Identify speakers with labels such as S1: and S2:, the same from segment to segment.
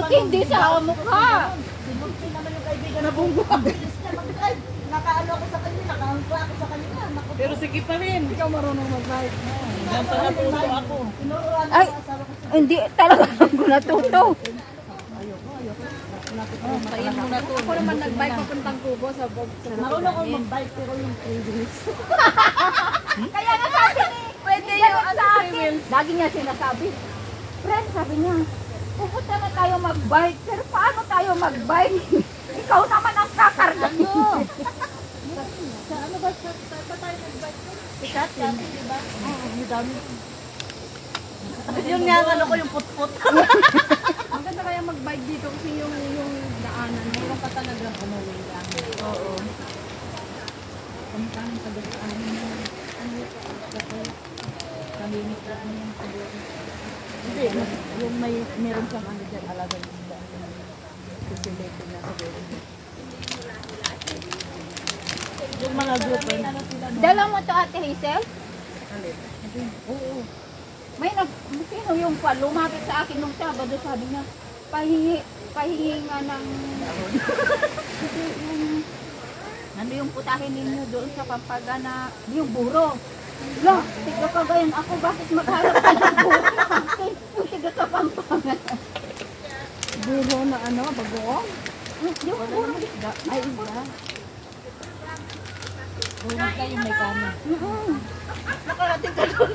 S1: Matindi sa mukha.
S2: Sinunti naman yung kaibigan na bungo. Nakaano ako sa kanya, nakaangkla ako sa kanya.
S3: Pero sige pa rin.
S2: Ikaw marunong mag-bike.
S3: Ganito natuto ako.
S2: Tinuruan
S1: Ay,
S2: ako, asawa ko siya.
S1: hindi talaga ako natuto.
S3: Pain mo na to.
S4: Ako naman nag-bike papuntang Kubo sa
S2: Marunong ako mag-bike pero yung 3 wheels.
S1: Kaya nga sabi ni, pwede yung sa akin. Lagi niya sinasabi, friend, sabi niya, pupunta na tayo mag-bike, pero paano tayo mag-bike? Ikaw naman ang kakarga niyo.
S2: Sa ano ba? Sa tayo mag-bike? Sikat yan, di ba? Oo, yung dami. Yun nga, ano ko yung put-put.
S4: Ang ganda kaya mag-bike dito kasi yung daanan. Mayroon pa talaga umuwi lang.
S2: Oo.
S4: Pumuntahan sa daanan. Ano yung kalimit lang yung siguro.
S2: Hindi, yung meron siyang ano dyan, alaga yung daan. Kusilete niya sa buwan. Yung mga group,
S1: Dala mo to Ate Hazel?
S2: oo.
S1: May sino yung lumapit sa akin nung Sabado, sabi niya, pahingi nga ng ano yung putahin ninyo doon sa Pampagana, yung buro. Lang, tiga pa gayon ako, bakit magharap ka ng buro na akin? Yung tiga sa Pampagana.
S2: Buro na ano, bagoong?
S1: Yung buro,
S2: Ay, iba.
S3: Buro kayo may kanin.
S2: Nakarating ka doon.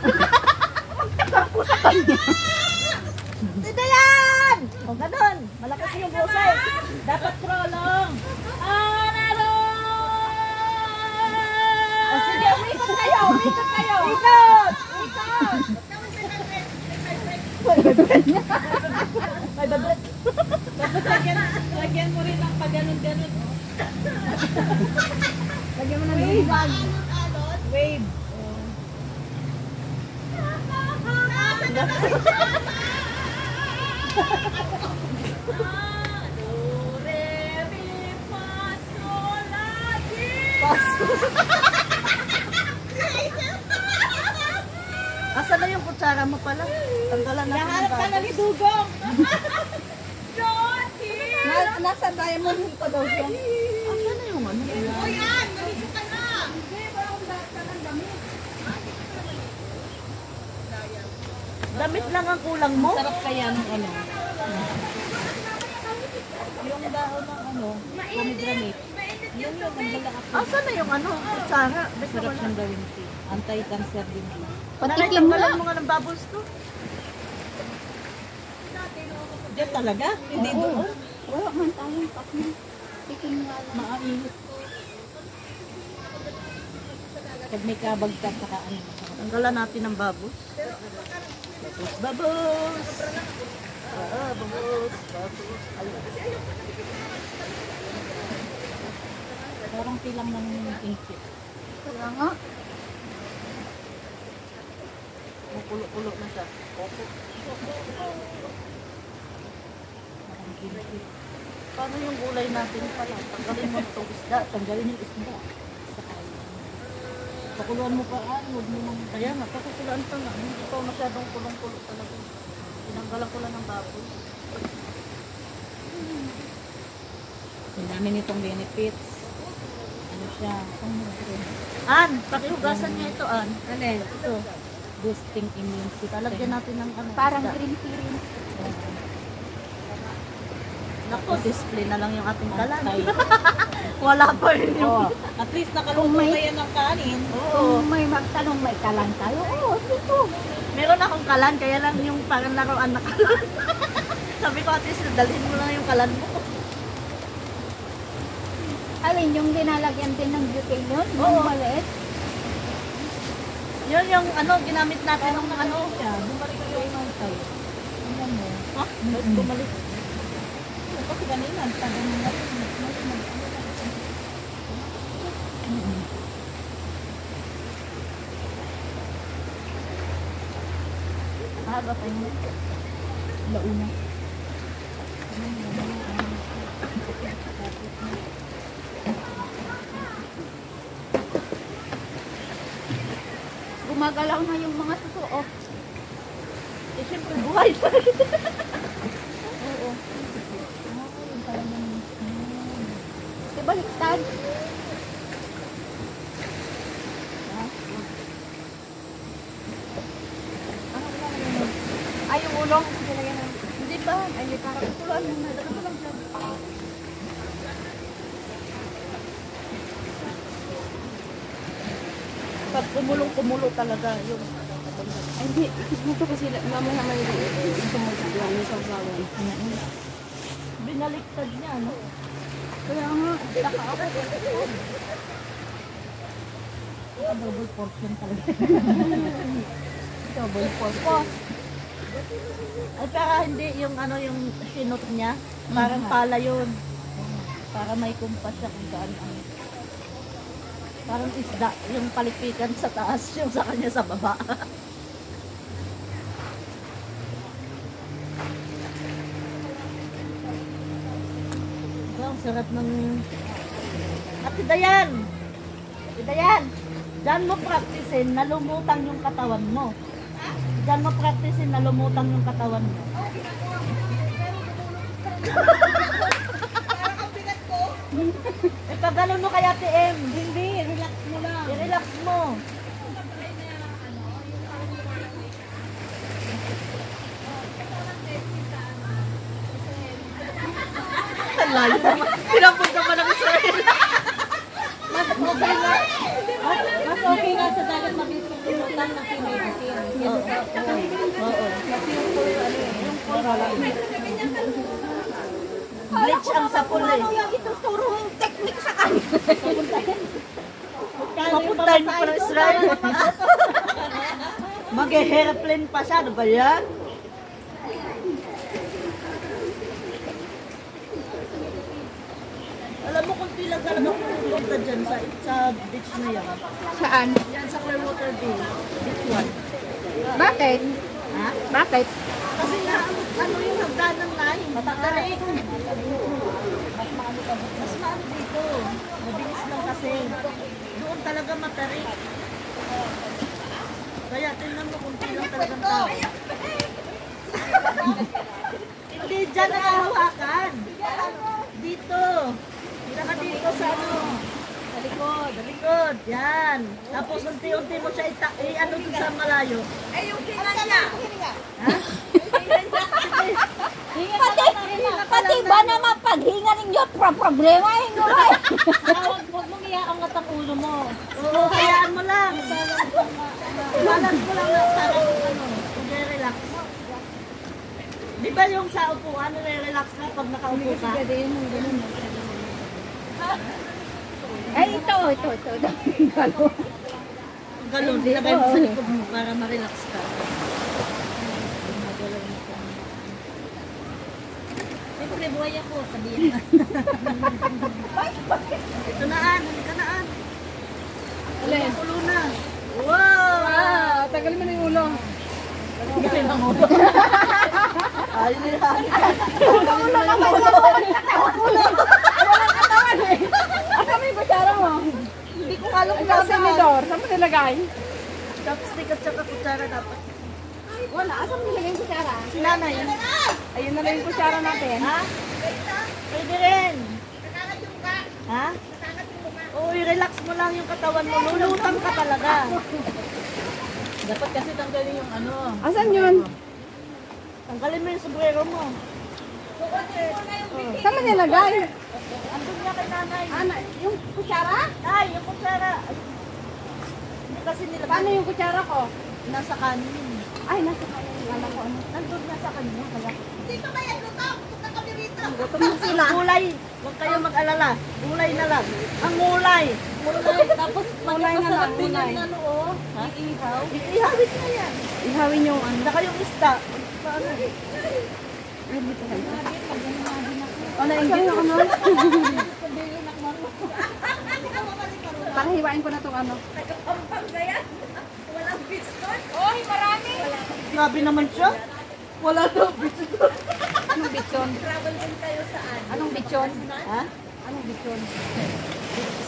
S1: magtagal ko sa kanya.
S2: Dito yan! O ganun, malakas yung boses. Dapat krolong. O sige, umikot kayo, umikot kayo. Ikot! Ikot! May babret.
S3: Tapos lagyan mo rin ng pag-ganon-ganon.
S2: Lagyan mo ng liwan.
S3: Wave.
S2: Asa na yung kutsara mo pala? Tanggalan natin
S3: Nahanap ka na ni
S2: bagay.
S3: Dugong.
S2: Nasa diamond hill pa daw siya. Asa na yung ano? Damit lang ang kulang mo?
S3: Sarap kaya ng ano. Yung dahon ng ano, pomegranate. Yun yung nagdala ako.
S2: Asa na yung ano? Kutsara.
S3: Sarap siyang gawin tea. Anti-cancer din tea.
S1: Patikim mo
S2: Tanggalan
S1: lang.
S2: mo nga ng bubbles to.
S3: Diyan talaga? Hindi doon.
S1: Wala man tayong pakma. Tikim nga lang.
S3: Maainit. Pag may kabagkat, saka ano.
S2: Tanggalan natin ng bubbles. Bubbles, bubbles. Ah, bubbles, bubbles.
S3: Parang tilang ng ingkit.
S1: Kaya nga.
S2: Makulo-kulo na siya.
S3: Parang ingkit.
S2: Paano yung gulay natin pala? Tanggalin mo itong isda. Tanggalin yung isda.
S3: Saka yun. Pakuluan mo pa, huwag mo nang...
S2: Kaya nga, pakukulaan pa nga. Hindi pa masyadong kulong-kulo talaga. Tinanggalan ko lang ng baboy.
S3: Yung namin itong benefits. Ano siya?
S2: An, pakihugasan niya ito, An.
S3: Ano eh? Ito. Boosting immune system.
S2: Talagyan natin ng ano.
S1: Parang
S2: isda.
S1: green tea rin.
S2: Naku, display na lang yung ating kalan.
S3: Antay.
S2: Wala pa rin yung...
S3: Oh, at least nakaluto na yan ng kanin.
S2: Oo.
S1: Kung may magtanong, may kalan tayo. Oo, dito.
S2: Meron akong kalan, kaya lang yung parang laruan na kalan. Sabi ko, at least dalhin mo lang yung kalan mo.
S1: Alin, yung dinalagyan din ng butane yun?
S2: Oo.
S1: Yung maliit?
S2: Yun yung ano, ginamit natin ng ano.
S3: Bumalik ko yung antay. Tingnan mo.
S2: Ha? Bumalik.
S3: Kasi kanina, tagal mo na rin.
S2: Mahaba pa yun.
S3: Launa.
S1: Gumagalaw na yung mga suso. Oh.
S2: Eh, syempre, buhay pa rin.
S1: Oo. baliktad. Ay, yung ulo. Hindi ba? Ay, hindi parang kuluan mo na. Dapat lang dyan.
S2: Pag kumulo talaga yung
S4: Ay, hindi. Ito kasi mamaya may sumunod lang yung sasawan.
S2: binaliktad niya, no?
S4: Kaya nga, taka ako.
S2: Double portion talaga.
S4: Double purpose.
S2: Ay, para hindi yung ano yung sinot niya. Parang pala yun. Para may kumpas siya kung saan ang parang isda, yung palipikan sa taas, yung sa kanya sa baba. Ang sarap ng... Ate Dayan! Ate Dayan! Diyan mo practicein na lumutang yung katawan mo. Diyan mo practicein na lumutang yung katawan mo. Eh, pag ganun mo kay Ate M. Hindi, relax mo lang. I-relax mo. Ang layo naman. Pinapunta pa ng Israel.
S3: Mas okay nga sa dagat mabilis kong lumutan ng pinay-isin.
S2: Oo. Oo. Bleach ang sapul eh.
S1: Ituturo yung technique sa kanila.
S2: Papuntahin mo pa ng Israel. Mag-airplane pa siya. Ano ba yan? Alam mo kung pilang talaga pupunta dyan sa beach na yan.
S1: Saan?
S2: Yan sa Clearwater Bay. Beach 1.
S1: Bakit?
S2: Ha?
S1: Bakit?
S2: Kasi nga, ano yung hagdanan na yun? Matarik. Mas maano dito. Mabilis lang kasi. Doon talaga matarik. Kaya tingnan mo kung pilang talagang tao. Hindi dyan nakahawakan. Dito. Saka dito sa ano. Sa likod. Yan. Tapos unti-unti mo siya i-ano dun sa malayo.
S1: Ay, yung hinga niya.
S2: Ha?
S1: Pati ba naman paghinga ninyo, problema hinga ay.
S3: Huwag mong iaangat ang ulo mo.
S2: Oo, hayaan mo lang. Balance mo lang na parang ano, relax. Di ba yung sa upuan, nire-relax ka pag nakaupo ka?
S1: Ay, ito. Galo.
S2: Galon, nilagay mo sa likod mo para ma-relax ka.
S3: Siyempre, buhay ako. Sabihin na.
S2: Ito naan, halika naan.
S4: Alin?
S2: Ulo na. Wow!
S4: Tagalin mo na yung ulo.
S2: Galing ang ulo. Ayun na yan.
S4: Asa mo yung kutsara mo?
S2: Hindi ko alam kung
S4: Ikaw, senador. Saan mo nilagay?
S2: chopstick at saka kutsara dapat.
S4: Wala. Asa mo nilagay yung kutsara?
S2: Si nanay.
S4: Ayun na lang yung kutsara natin.
S2: Ha? Pwede rin. Ha? Oo, i-relax mo lang yung katawan mo. Lulutang ka talaga.
S3: Dapat kasi tanggalin yung ano.
S4: Asan yun?
S2: Tanggalin mo yung sombrero mo.
S4: Saan mo nilagay?
S2: Andun niya kay nanay.
S4: Yung kutsara?
S2: Nay, yung kutsara. Hindi kasi nila.
S4: Paano yung kutsara ko?
S2: Nasa kanin.
S4: Ay, nasa kanya yung alam ko ano.
S2: Nandun na sa kanya. Kaya.
S4: Gutom na sila.
S2: Gulay. Huwag kayo mag-alala. Gulay na lang. Ang gulay.
S3: Gulay. Tapos
S4: Gulay na lang,
S3: din
S4: gulay.
S3: yung ano, oh. Iihaw.
S2: Ihawit na yan.
S4: Ihawin yung ano.
S2: Saka yung isda. Paano?
S4: O, na-enjoy ako no? Para hiwain ko na itong ano.
S2: Grabe naman siya. Wala daw.
S4: Anong bitson? Anong bitson?
S2: Ha?
S4: Anong bitson?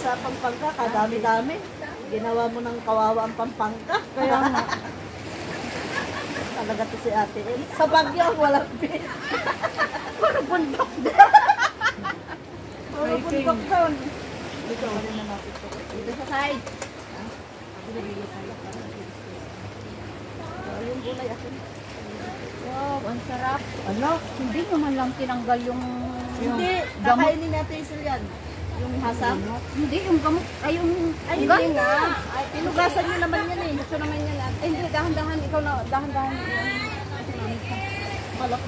S2: Sa Pampanga, kadami-dami. Ginawa mo ng kawawa ang Pampanga.
S4: Kaya nga.
S2: Talaga to si Ate El. Sa Baguio, walang pin. Puro bundok. Puro bundok doon. Dito, wala na natin ito.
S1: Dito sa side.
S2: Yung gulay akin.
S1: Wow, ang sarap. Ano? Hindi nyo man lang tinanggal yung...
S2: Hindi,
S1: gamot.
S2: kakainin natin sila yan. Yung hasang.
S1: Hindi, yung gamot. Ay, yung...
S2: Ay,
S1: yung
S2: hindi
S1: ganda.
S2: nga. Ay, inugasan nyo naman yan eh.
S1: Gusto naman yan. Ay, hindi, dahan-dahan. Ikaw na, dahan-dahan.
S2: Malak.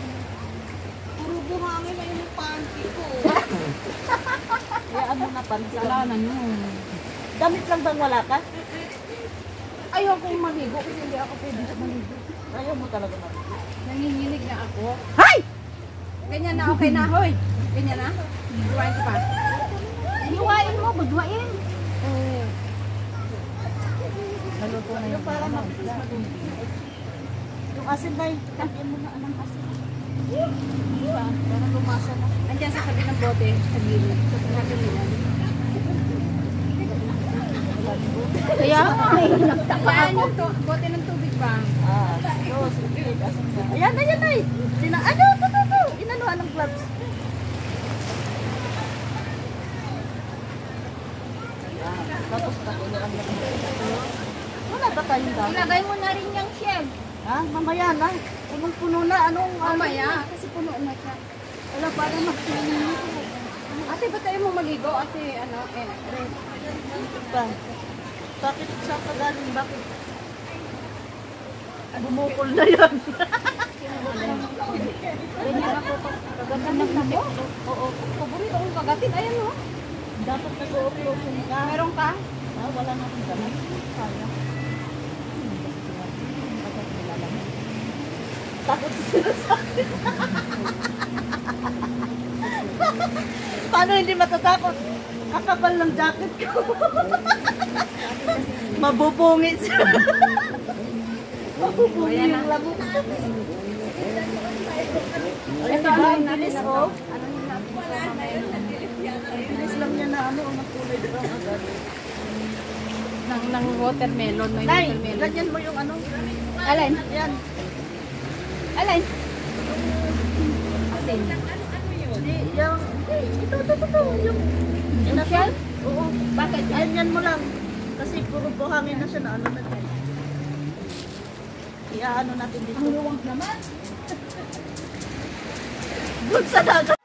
S3: Puro buhangin na yung panty ko.
S2: Kaya ano na pansa.
S1: Kasalanan nyo.
S2: Damit lang bang wala ka?
S1: Ayaw kong maligo kasi hindi ako pwede maligo.
S2: Ayaw mo talaga maligo.
S1: Nanginginig na ako.
S2: Hay!
S1: Ganyan na, okay na, hoy. Ganyan na. Buwain ko pa. Hiwain mo, budwain. Oo. Naluto na
S2: Yung parang mapis madumi. Yung asin na yun. Lagyan mo na anong asin. Para lumasa na.
S1: Andiyan sa tabi ng bote, sa gilid. Sa pagkakalinan. Kaya ay nagtaka ako. Bote ng tubig ba?
S2: Ah, so, sige. Asin na. Ayan na, yan na eh. Ano, ito. Inanuhan ng gloves. Tapos pakuloan lang. Wala ba tayong dami?
S1: Ilagay mo na rin yung shell.
S2: Ha? Mamaya na. Punong-puno na. Anong?
S1: Mamaya, kasi puno na siya.
S2: Wala pa rin magpinin.
S1: Ate, ba't tayo mo maligo? Ate, ano,
S2: Ba? Bakit sa pagaling? Bakit? Bumukol na yan.
S1: ganyan ako. Kagatin ng namo.
S2: Oo.
S1: Paborito kong kagatin. Ayan, no?
S2: Dapat nag-o-operation ka.
S1: Meron ka?
S2: Ah, wala na akong damit. Sayang. Takot sila sa akin. Paano hindi matatakot? Kakapal ng jacket ko. Mabubungit siya. Mabubungit yung lamok. Ay, diba? Ang bilis, oh. Bilis lang niya na ano, ang kulay brown agad.
S1: Ng watermelon. May
S2: Nay,
S1: watermelon.
S2: ganyan mo yung ano.
S1: Alin?
S2: Ayan.
S1: Alin?
S2: Di, yung, ito. Yung,
S1: Yung shell?
S2: oo.
S1: Bakit?
S2: Ganyan mo lang. Kasi puro buhangin na siya na ano na din. Iaano natin dito.
S1: Ang luwang naman.
S2: Doon sa dagat.